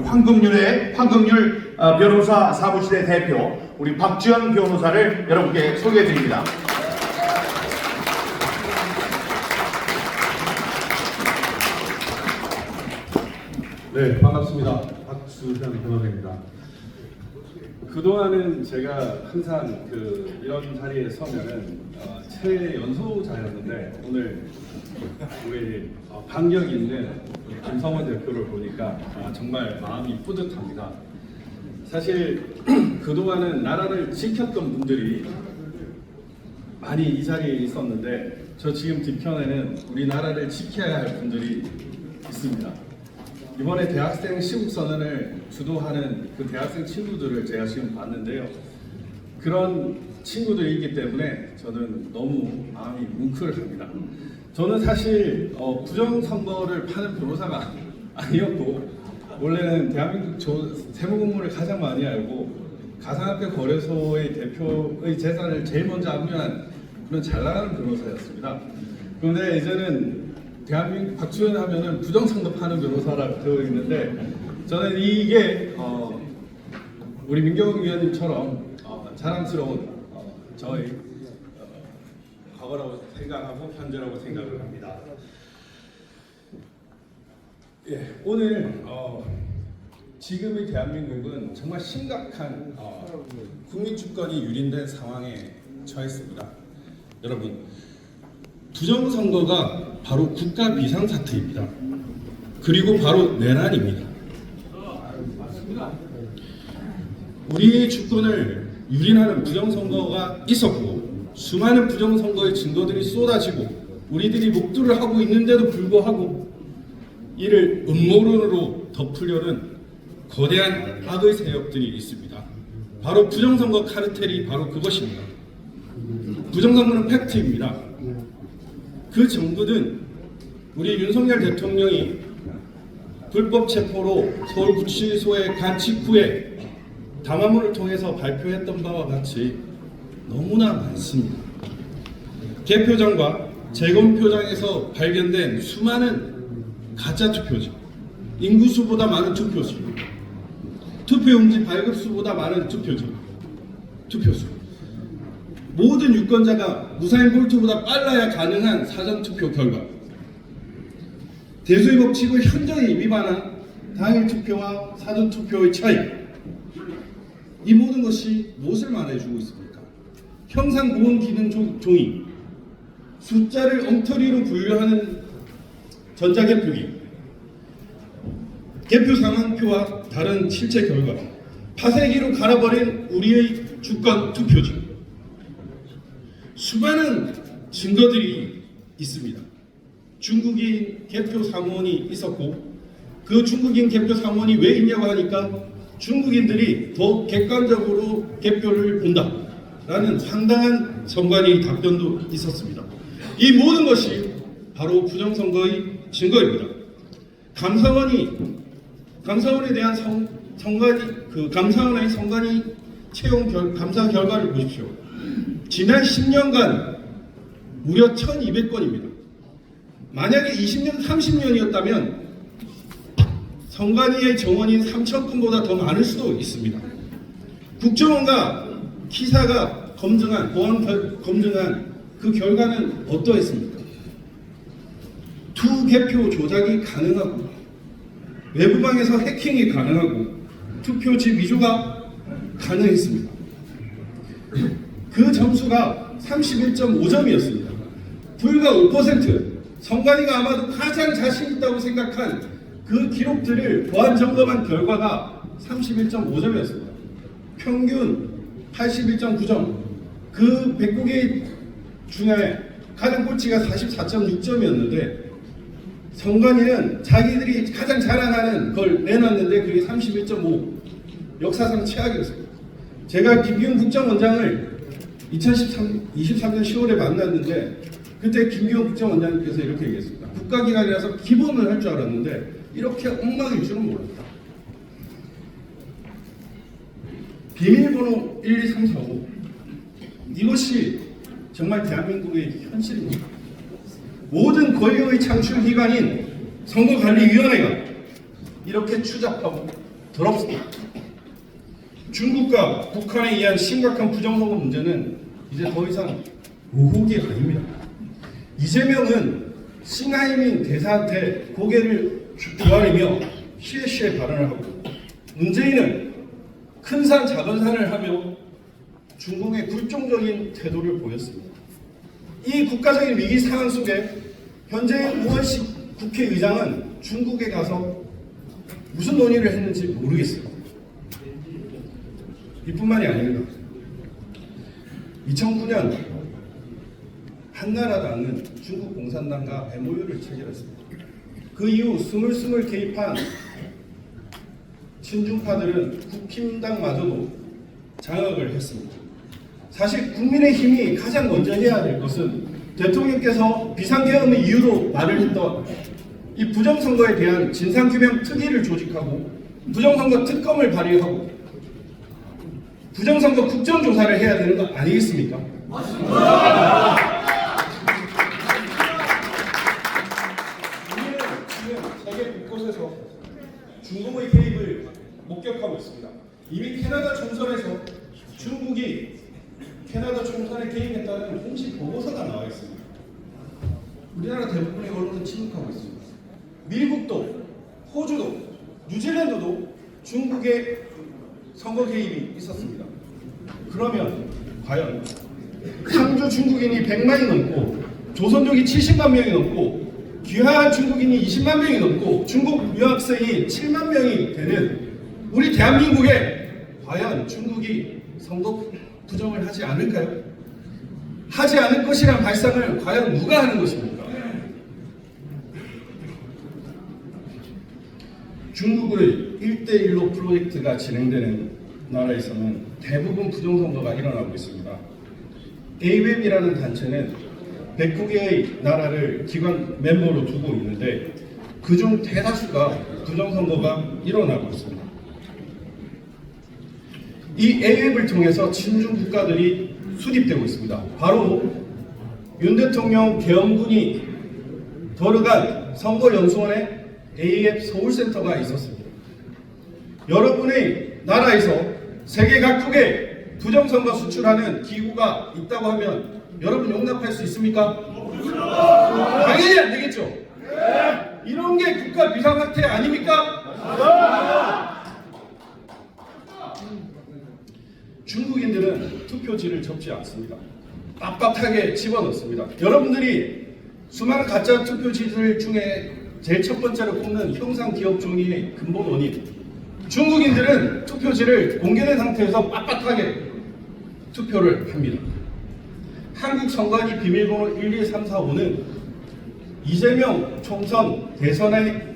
황금률 변호사 사무실의 대표 우리 박지원 변호사를 여러분께 소개해 드립니다. 네, 반갑습니다. 박수현 변호사입니다. 그동안은 제가 항상 이런 자리에 서면은 최연소자였는데 오늘 우리 반격 있는 김성원 대표를 보니까 정말 마음이 뿌듯합니다. 사실 그동안은 나라를 지켰던 분들이 많이 이 자리에 있었는데 저 지금 뒤편에는 우리나라를 지켜야 할 분들이 있습니다. 이번에 대학생 시국선언을 주도하는 그 대학생 친구들을 제가 지금 봤는데요. 그런 친구들이기 때문에 저는 너무 마음이 뭉클합니다. 저는 사실 부정선거를 파는 변호사가 아니었고 원래는 대한민국 세무공무를 가장 많이 알고 가상화폐 거래소의 대표의 재산을 제일 먼저 압류한 그런 잘 나가는 변호사였습니다. 그런데 이제는 대한민국 박주현 하면은 부정선거 파는 변호사라고 되어 있는데 저는 이게 우리 민경 위원님처럼 자랑스러운 저의 과거라고 생각하고 현재라고 생각을 합니다. 예, 오늘 지금의 대한민국은 정말 심각한 국민 주권이 유린된 상황에 처했습니다. 여러분, 부정선거가 바로 국가 비상사태입니다. 그리고 바로 내란입니다. 우리의 주권을 유린하는 부정선거가 있었고 수많은 부정선거의 증거들이 쏟아지고 우리들이 목도를 하고 있는데도 불구하고 이를 음모론으로 덮으려는 거대한 악의 세력들이 있습니다. 바로 부정선거 카르텔이 바로 그것입니다. 부정선거는 팩트입니다. 그 정부는 우리 윤석열 대통령이 불법 체포로 서울구치소에 간 직후에 담화문을 통해서 발표했던 바와 같이 너무나 많습니다. 개표장과 재검표장에서 발견된 수많은 가짜 투표지, 인구수보다 많은 투표지, 투표용지 발급수보다 많은 투표지, 투표수, 모든 유권자가 무사인 볼트보다 빨라야 가능한 사전투표 결과, 대수의 법칙을 현저히 위반한 당일 투표와 사전투표의 차이, 이 모든 것이 무엇을 말해주고 있습니까? 형상보험 기능 종이, 숫자를 엉터리로 분류하는 전자개표기, 개표 상황표와 다른 실제 결과, 파쇄기로 갈아버린 우리의 주권 투표지, 수많은 증거들이 있습니다. 중국인 개표 사무원이 있었고 그 중국인 개표 사무원이 왜 있냐고 하니까 중국인들이 더 객관적으로 개표를 본다라는 황당한 선관위 답변도 있었습니다. 이 모든 것이 바로 부정선거의 증거입니다. 감사원에 대한 감사원의 선관위 채용 감사 결과를 보십시오. 지난 10년간 무려 1200건입니다. 만약에 20년, 30년이었다면 선관위의 정원인 3000건보다 더 많을 수도 있습니다. 국정원과 키사가 검증한 그 결과는 어떠했습니까? 투개표 조작이 가능하고 외부방에서 해킹이 가능하고 투표지 위조가 가능했습니다. 그 점수가 31.5점이었습니다. 불과 5%, 선관위가 아마도 가장 자신 있다고 생각한 그 기록들을 보안 점검한 결과가 31.5점이었습니다. 평균 81.9점, 그 109개 중에 가장 꼴찌가 44.6점이었는데 선관위는 자기들이 가장 자랑하는 걸 내놨는데 그게 31.5, 역사상 최악이었습니다. 제가 김기훈 국정원장을 2023년 10월에 만났는데 그때 김기훈 국정원장님께서 이렇게 얘기했습니다. 국가기관이라서 기본을 할 줄 알았는데 이렇게 엉망일 줄은 몰랐다. 비밀번호 1, 2, 3, 4, 5, 이것이 정말 대한민국의 현실입니다. 모든 권력의 창출기관인 선거관리위원회가 이렇게 추잡하고 더럽습니다. 중국과 북한에 의한 심각한 부정선거 문제는 이제 더 이상 의혹이 아닙니다. 이재명은 싱하이민 대사한테 고개를 조아리며 쉬에쉬에 발언을 하고, 문재인은 큰 산 작은 산을 하며 중국의 굴종적인 태도를 보였습니다. 이 국가적인 위기 상황 속에 현재의 우원식 국회의장은 중국에 가서 무슨 논의를 했는지 모르겠어요. 이뿐만이 아닙니다. 2009년 한나라당은 중국 공산당과 MOU를 체결했습니다. 그 이후 스물스물 개입한 친중파들은 국힘당마저도 장악을 했습니다. 사실 국민의힘이 가장 먼저 해야 될 것은 대통령께서 비상계엄의 이유로 말을 했던 이 부정선거에 대한 진상규명 특위를 조직하고 부정선거 특검을 발의하고 부정선거 국정조사를 해야 되는 거 아니겠습니까? 우리는 지금 세계 곳곳에서 중국의 개입을 목격하고 있습니다. 이미 캐나다 총선에서 중국이 캐나다 총선에 개입했다는 공식 보고서가 나와 있습니다. 우리나라 대부분의 언론은 침묵하고 있습니다. 미국도, 호주도, 뉴질랜드도 중국의 선거 개입이 있었습니다. 그러면 과연 상주 중국인이 100만이 넘고 조선족이 70만 명이 넘고 귀화한 중국인이 20만 명이 넘고 중국 유학생이 7만 명이 되는 우리 대한민국에 과연 중국이 선거 부정을 하지 않을까요? 하지 않을 것이란 발상을 과연 누가 하는 것입니까? 중국의 1대1로 프로젝트가 진행되는 나라에서는 대부분 부정선거가 일어나고 있습니다. AWEB이라는 단체는 109개의 나라를 기관 멤버로 두고 있는데 그중 대다수가 부정선거가 일어나고 있습니다. 이 AWEB을 통해서 친중 국가들이 수립되고 있습니다. 바로 윤 대통령 계엄군이 들어간 선거연수원에 AWEB 서울센터가 있었습니다. 여러분의 나라에서 세계 각국에 부정선거 수출하는 기구가 있다고 하면 여러분 용납할 수 있습니까? 당연히 안 되겠죠. 이런 게 국가 비상사태 아닙니까? 중국인들은 투표지를 접지 않습니다. 빳빳하게 집어넣습니다. 여러분들이 수많은 가짜 투표지들 중에 제일 첫 번째로 꼽는 형상기억종이의 근본 원인, 중국인들은 투표지를 공개된 상태에서 빳빳하게 투표를 합니다. 한국 선관위 비밀번호 12345는 이재명 총선 대선의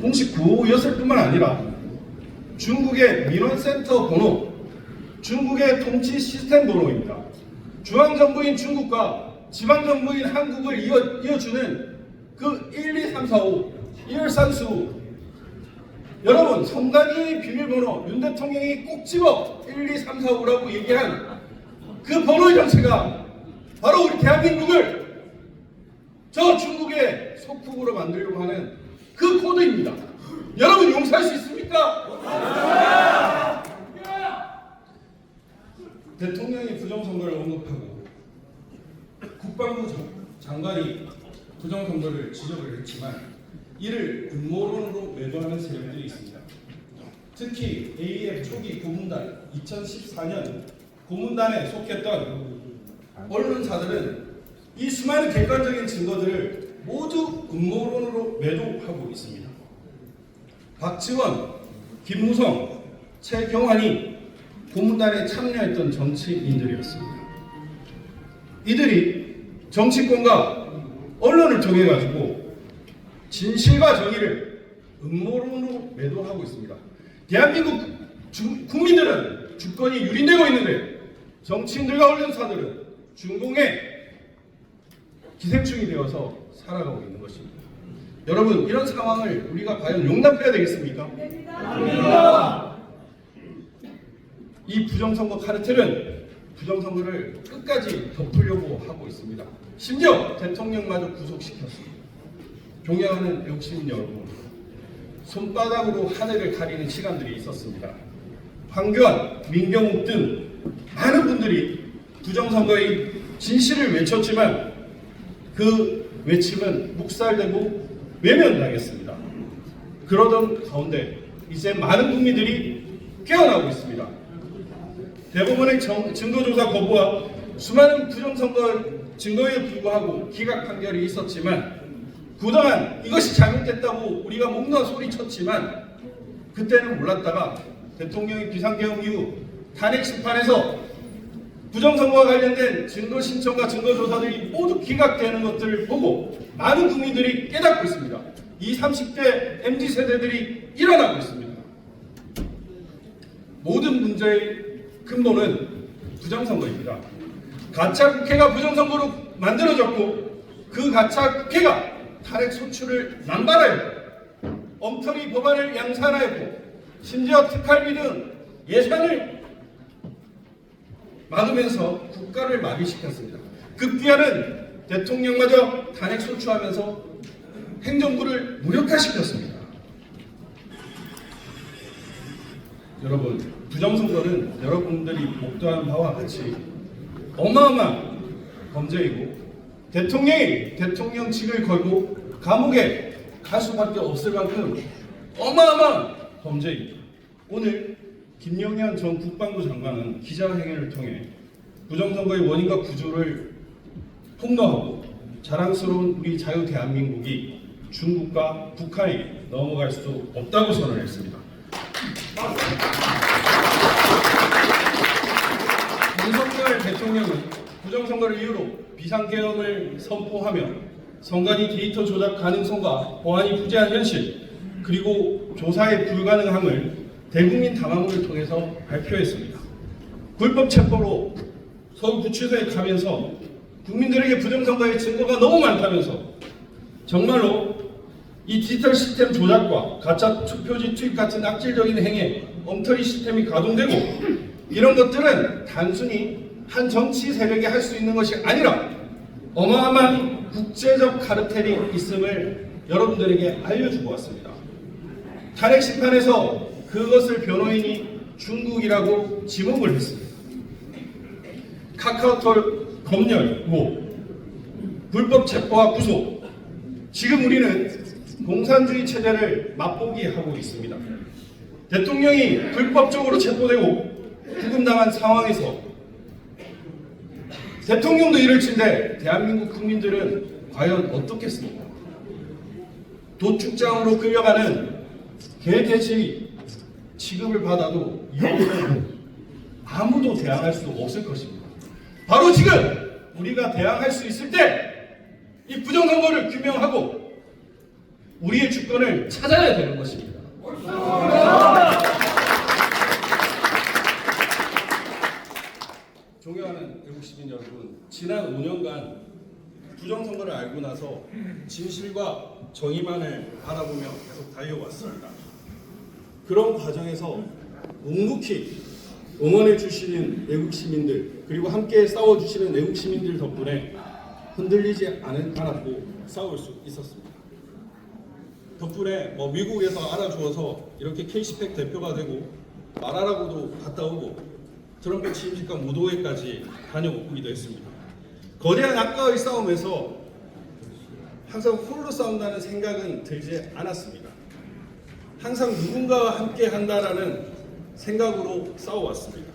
공식 구호였을 뿐만 아니라 중국의 민원센터 번호, 중국의 통치 시스템 번호입니다. 중앙정부인 중국과 지방정부인 한국을 이어주는 그 12345, 1산수, 여러분 선관위 비밀번호 윤 대통령이 꼭 집어 12345라고 얘기한 그 번호의 정체가 바로 우리 대한민국을 저 중국의 소국으로 만들려고 하는 그 코드입니다. 여러분 용서할 수 있습니까? 대통령이 부정선거를 언급하고 국방부 장관이 부정선거를 지적을 했지만 이를 음모론으로 매도하는 세력들이 있습니다. 특히 AF 초기 고문단 2014년 고문단에 속했던 언론사들은 이 수많은 객관적인 증거들을 모두 음모론으로 매도하고 있습니다. 박지원, 김무성, 최경환이 고문단에 참여했던 정치인들이었습니다. 이들이 정치권과 언론을 통해 가지고 진실과 정의를 음모론으로 매도하고 있습니다. 대한민국 국민들은 주권이 유린되고 있는데 정치인들과 언론사들은 중공의 기생충이 되어서 살아가고 있는 것입니다. 여러분 이런 상황을 우리가 과연 용납해야 되겠습니까? 이 부정선거 카르텔은 부정선거를 끝까지 덮으려고 하고 있습니다. 심지어 대통령마저 구속시켰습니다. 존경하는 애국시민 여러분, 손바닥으로 하늘을 가리는 시간들이 있었습니다. 황교안, 민경욱 등 많은 분들이 부정선거의 진실을 외쳤지만 그 외침은 묵살되고 외면당했습니다. 그러던 가운데 이제 많은 국민들이 깨어나고 있습니다. 대법원의 증거조사 거부와 수많은 부정선거 증거에 불구하고 기각 판결이 있었지만 그동안 이것이 잘못됐다고 우리가 목 놓아 소리쳤지만 그때는 몰랐다가 대통령이 비상계엄 이후 탄핵 심판에서 부정선거와 관련된 증거 신청과 증거 조사들이 모두 기각되는 것들을 보고 많은 국민들이 깨닫고 있습니다. 이 30대 MZ 세대들이 일어나고 있습니다. 모든 문제의 근본은 부정선거입니다. 가짜 국회가 부정선거로 만들어졌고 그 가짜 국회가 탄핵 소추를 남발하였고 엉터리 법안을 양산하였고 심지어 특활비 등 예산을 막으면서 국가를 마비시켰습니다. 급기야는 대통령마저 탄핵 소추하면서 행정부를 무력화시켰습니다. 여러분, 부정선거는 여러분들이 목도한 바와 같이 어마어마한 범죄이고 대통령이 대통령직을 걸고 감옥에 갈 수밖에 없을 만큼 어마어마한 범죄입니다. 오늘 김영현 전 국방부 장관은 기자회견을 통해 부정선거의 원인과 구조를 폭로하고 자랑스러운 우리 자유 대한민국이 중국과 북한에 넘어갈 수 없다고 선언했습니다. 윤석열 대통령은 부정선거를 이유로 비상계엄을 선포하며 선관위 데이터 조작 가능성과 보안이 부재한 현실 그리고 조사의 불가능함을 대국민 담화문을 통해서 발표했습니다. 불법 체포로 서울구치소에 가면서 국민들에게 부정선거의 증거가 너무 많다면서 정말로 이 디지털 시스템 조작과 가짜 투표지 투입 같은 악질적인 행위에 엉터리 시스템이 가동되고 이런 것들은 단순히 한 정치 세력이 할 수 있는 것이 아니라 어마어마한 국제적 카르텔이 있음을 여러분들에게 알려주고 왔습니다. 탄핵 심판에서 그것을 변호인이 중국이라고 지목을 했습니다. 카카오톡 검열 의혹, 불법 체포와 구속, 지금 우리는 공산주의 체제를 맛보기 하고 있습니다. 대통령이 불법적으로 체포되고 구금당한 상황에서 대통령도 이를 친데 대한민국 국민들은 과연 어떻겠습니까? 도축장으로 끌려가는 개돼지 취급을 받아도 이후로는 아무도 대항할 수 없을 것입니다. 바로 지금 우리가 대항할 수 있을 때 이 부정선거를 규명하고 우리의 주권을 찾아야 되는 것입니다. 존경하는 외국 시민 여러분, 지난 5년간 부정선거를 알고 나서 진실과 정의만을 바라보며 계속 달려왔습니다. 그런 과정에서 묵묵히 응원해 주시는 외국 시민들 그리고 함께 싸워주시는 외국 시민들 덕분에 흔들리지 않았고 싸울 수 있었습니다. 덕분에 미국에서 알아주어서 이렇게 K시팩 대표가 되고 나라라고도 갔다 오고 트럼프 취임식과 무도회까지 다녀오기도 했습니다. 거대한 악과의 싸움에서 항상 홀로 싸운다는 생각은 들지 않았습니다. 항상 누군가와 함께 한다라는 생각으로 싸워왔습니다.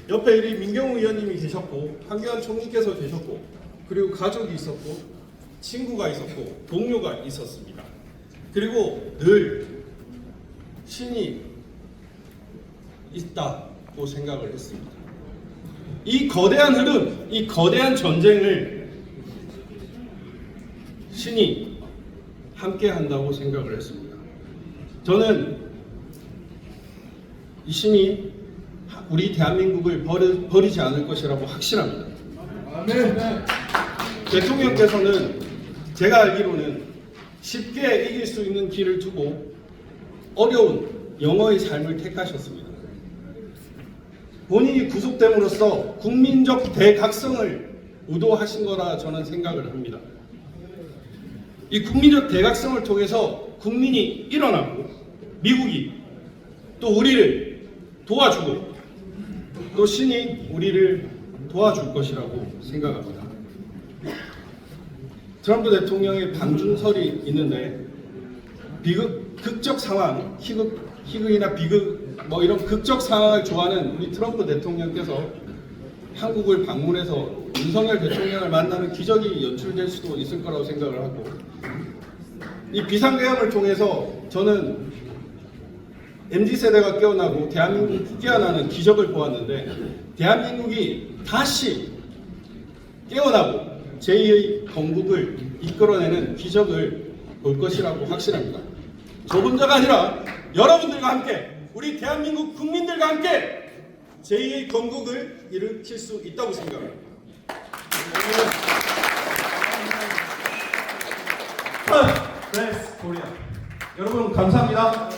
옆에 우리 민경우 의원님이 계셨고 황교안 총리께서 계셨고 그리고 가족이 있었고 친구가 있었고 동료가 있었습니다. 그리고 늘 신이 있다고 생각을 했습니다. 이 거대한 흐름, 이 거대한 전쟁을 신이 함께 한다고 생각을 했습니다. 저는 이 신이 우리 대한민국을 버리지 않을 것이라고 확신합니다. 아멘. 대통령께서는 제가 알기로는 쉽게 이길 수 있는 길을 두고 어려운 영어의 삶을 택하셨습니다. 본인이 구속됨으로써 국민적 대각성을 의도하신 거라 저는 생각을 합니다. 이 국민적 대각성을 통해서 국민이 일어나고 미국이 또 우리를 도와주고 또 신이 우리를 도와줄 것이라고 생각합니다. 트럼프 대통령의 방준설이 있는데 극적 상황, 희극이나 비극 뭐 이런 극적 상황을 좋아하는 우리 트럼프 대통령께서 한국을 방문해서 윤석열 대통령을 만나는 기적이 연출될 수도 있을 거라고 생각을 하고, 이 비상계엄을 통해서 저는 MZ세대가 깨어나고 대한민국이 깨어나는 기적을 보았는데, 대한민국이 다시 깨어나고 제2의 건국을 이끌어내는 기적을 볼 것이라고 확신합니다. 저 혼자가 아니라 여러분들과 함께, 우리 대한민국 국민들과 함께 제2의 건국을 일으킬 수 있다고 생각합니다. 프레스 코리아 여러분 감사합니다.